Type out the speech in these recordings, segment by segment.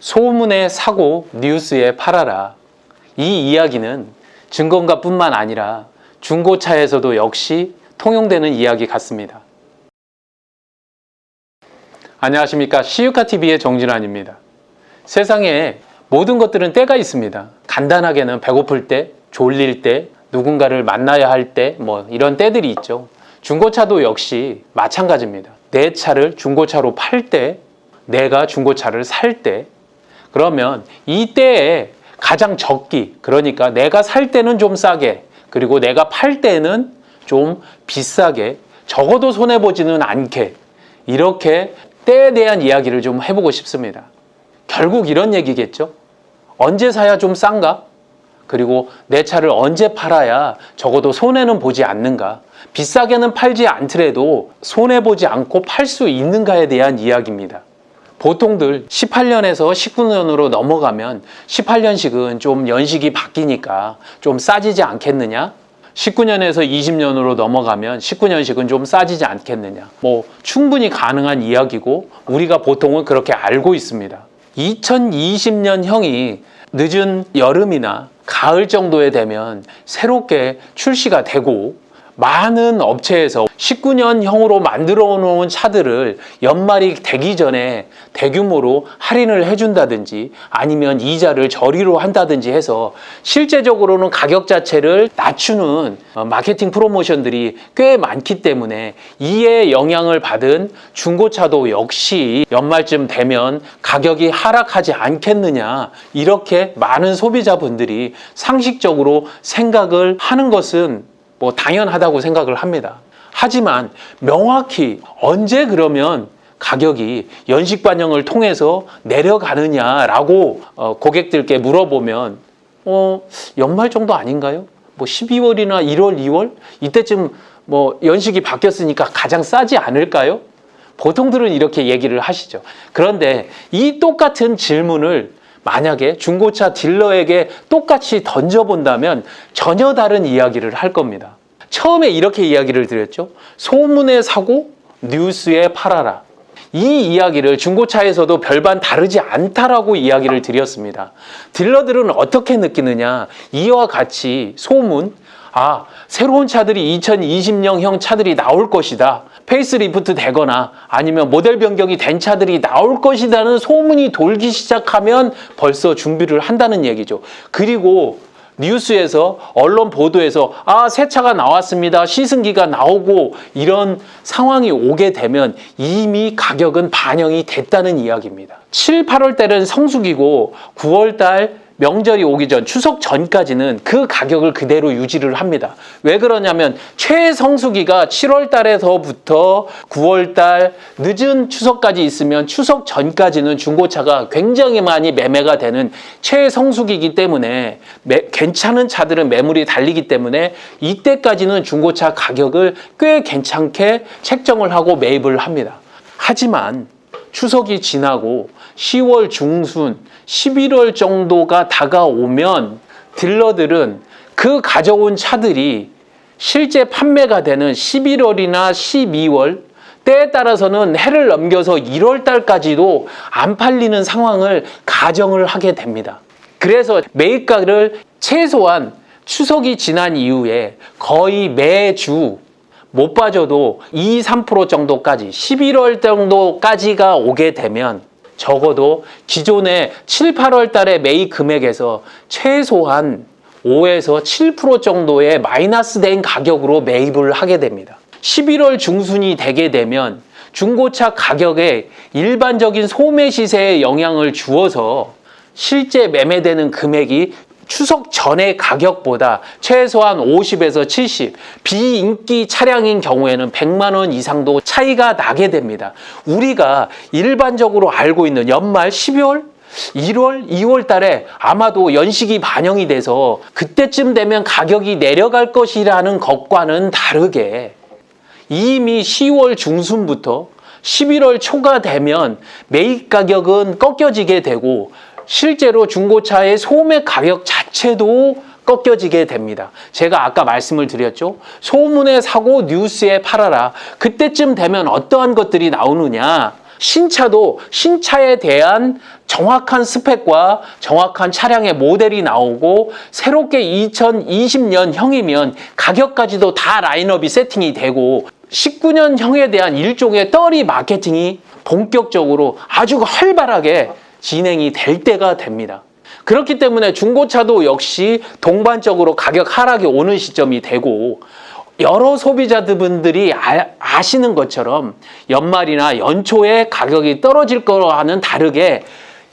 소문에 사고 뉴스에 팔아라. 이 이야기는 증권가뿐만 아니라 중고차에서도 역시 통용되는 이야기 같습니다. 안녕하십니까. 시유카TV의 정진환입니다. 세상에 모든 것들은 때가 있습니다. 간단하게는 배고플 때, 졸릴 때, 누군가를 만나야 할 때, 이런 때들이 있죠. 중고차도 역시 마찬가지입니다. 내 차를 중고차로 팔 때, 내가 중고차를 살 때, 그러면 이 때에 가장 적기, 그러니까 내가 살 때는 좀 싸게, 그리고 내가 팔 때는 좀 비싸게, 적어도 손해보지는 않게, 이렇게 때에 대한 이야기를 좀 해보고 싶습니다. 결국 이런 얘기겠죠. 언제 사야 좀 싼가? 그리고 내 차를 언제 팔아야 적어도 손해는 보지 않는가? 비싸게는 팔지 않더라도 손해보지 않고 팔 수 있는가에 대한 이야기입니다. 보통들 18년에서 19년으로 넘어가면 18년식은 좀 연식이 바뀌니까 좀 싸지지 않겠느냐? 19년에서 20년으로 넘어가면 19년식은 좀 싸지지 않겠느냐? 충분히 가능한 이야기고 우리가 보통은 그렇게 알고 있습니다. 2020년형이 늦은 여름이나 가을 정도에 되면 새롭게 출시가 되고 많은 업체에서 19년형으로 만들어 놓은 차들을 연말이 되기 전에 대규모로 할인을 해준다든지 아니면 이자를 저리로 한다든지 해서 실제적으로는 가격 자체를 낮추는 마케팅 프로모션들이 꽤 많기 때문에 이에 영향을 받은 중고차도 역시 연말쯤 되면 가격이 하락하지 않겠느냐, 이렇게 많은 소비자분들이 상식적으로 생각을 하는 것은 당연하다고 생각을 합니다. 하지만 명확히 언제 그러면 가격이 연식 반영을 통해서 내려가느냐라고 고객들께 물어보면 연말 정도 아닌가요? 12월이나 1월, 2월 이때쯤 연식이 바뀌었으니까 가장 싸지 않을까요? 보통들은 이렇게 얘기를 하시죠. 그런데 이 똑같은 질문을 만약에 중고차 딜러에게 똑같이 던져본다면 전혀 다른 이야기를 할 겁니다. 처음에 이렇게 이야기를 드렸죠. 소문에 사고 뉴스에 팔아라. 이 이야기를 중고차에서도 별반 다르지 않다라고 이야기를 드렸습니다. 딜러들은 어떻게 느끼느냐. 이와 같이 소문, 새로운 차들이 2020년형 차들이 나올 것이다. 페이스리프트 되거나 아니면 모델 변경이 된 차들이 나올 것이라는 소문이 돌기 시작하면 벌써 준비를 한다는 얘기죠. 그리고 뉴스에서 언론 보도에서 새 차가 나왔습니다. 시승기가 나오고 이런 상황이 오게 되면 이미 가격은 반영이 됐다는 이야기입니다. 7, 8월 달은 성수기고 9월 달 명절이 오기 전, 추석 전까지는 그 가격을 그대로 유지를 합니다. 왜 그러냐면 최성수기가 7월 달에서부터 9월 달 늦은 추석까지 있으면 추석 전까지는 중고차가 굉장히 많이 매매가 되는 최성수기이기 때문에 괜찮은 차들은 매물이 달리기 때문에 이때까지는 중고차 가격을 꽤 괜찮게 책정을 하고 매입을 합니다. 하지만 추석이 지나고 10월 중순, 11월 정도가 다가오면 딜러들은 그 가져온 차들이 실제 판매가 되는 11월이나 12월, 때에 따라서는 해를 넘겨서 1월 달까지도 안 팔리는 상황을 가정을 하게 됩니다. 그래서 매입가를 최소한 추석이 지난 이후에 거의 매주 못 빠져도 2, 3% 정도까지 11월 정도까지가 오게 되면 적어도 기존의 7, 8월 달의 매입 금액에서 최소한 5에서 7% 정도의 마이너스 된 가격으로 매입을 하게 됩니다. 11월 중순이 되게 되면 중고차 가격에 일반적인 소매 시세에 영향을 주어서 실제 매매되는 금액이 추석 전의 가격보다 최소한 50에서 70, 비인기 차량인 경우에는 100만 원 이상도 차이가 나게 됩니다. 우리가 일반적으로 알고 있는 연말 12월, 1월, 2월 달에 아마도 연식이 반영이 돼서 그때쯤 되면 가격이 내려갈 것이라는 것과는 다르게 이미 10월 중순부터 11월 초가 되면 매입 가격은 꺾여지게 되고 실제로 중고차의 소매 가격 자체도 꺾여지게 됩니다. 제가 아까 말씀을 드렸죠. 소문에 사고 뉴스에 팔아라. 그때쯤 되면 어떠한 것들이 나오느냐. 신차도 신차에 대한 정확한 스펙과 정확한 차량의 모델이 나오고 새롭게 2020년형이면 가격까지도 다 라인업이 세팅이 되고 19년형에 대한 일종의 떨이 마케팅이 본격적으로 아주 활발하게 진행이 될 때가 됩니다. 그렇기 때문에 중고차도 역시 동반적으로 가격 하락이 오는 시점이 되고 여러 소비자분들이 아시는 것처럼 연말이나 연초에 가격이 떨어질 거와는 다르게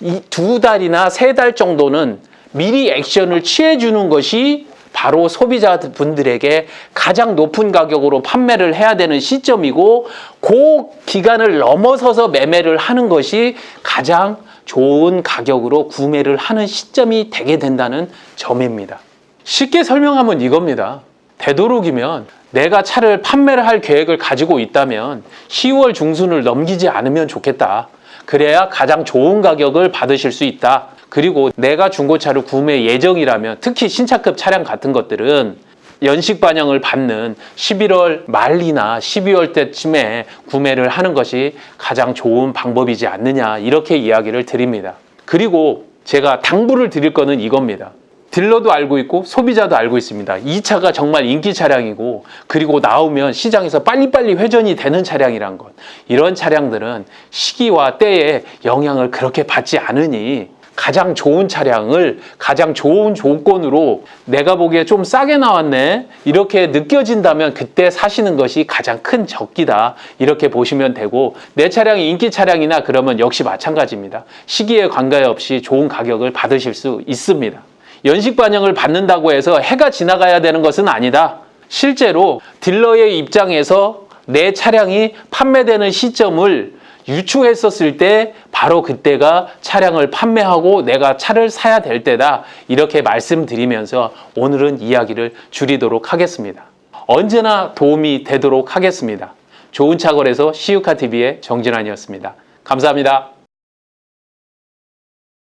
이 2달이나 3달 정도는 미리 액션을 취해주는 것이 바로 소비자분들에게 가장 높은 가격으로 판매를 해야 되는 시점이고 그 기간을 넘어서서 매매를 하는 것이 가장 좋은 가격으로 구매를 하는 시점이 되게 된다는 점입니다. 쉽게 설명하면 이겁니다. 되도록이면 내가 차를 판매를 할 계획을 가지고 있다면 10월 중순을 넘기지 않으면 좋겠다. 그래야 가장 좋은 가격을 받으실 수 있다. 그리고 내가 중고차를 구매 예정이라면 특히 신차급 차량 같은 것들은 연식 반영을 받는 11월 말이나 12월 때쯤에 구매를 하는 것이 가장 좋은 방법이지 않느냐 이렇게 이야기를 드립니다. 그리고 제가 당부를 드릴 거는 이겁니다. 딜러도 알고 있고 소비자도 알고 있습니다. 이 차가 정말 인기 차량이고 그리고 나오면 시장에서 빨리빨리 회전이 되는 차량이란 것. 이런 차량들은 시기와 때에 영향을 그렇게 받지 않으니 가장 좋은 차량을 가장 좋은 조건으로 내가 보기에 좀 싸게 나왔네 이렇게 느껴진다면 그때 사시는 것이 가장 큰 적기다 이렇게 보시면 되고 내 차량이 인기 차량이나 그러면 역시 마찬가지입니다. 시기에 관계없이 좋은 가격을 받으실 수 있습니다. 연식 반영을 받는다고 해서 해가 지나가야 되는 것은 아니다. 실제로 딜러의 입장에서 내 차량이 판매되는 시점을 유추했었을 때 바로 그때가 차량을 판매하고 내가 차를 사야 될 때다 이렇게 말씀드리면서 오늘은 이야기를 줄이도록 하겠습니다. 언제나 도움이 되도록 하겠습니다. 좋은 차 거래소 시우카TV의 정진환이었습니다. 감사합니다.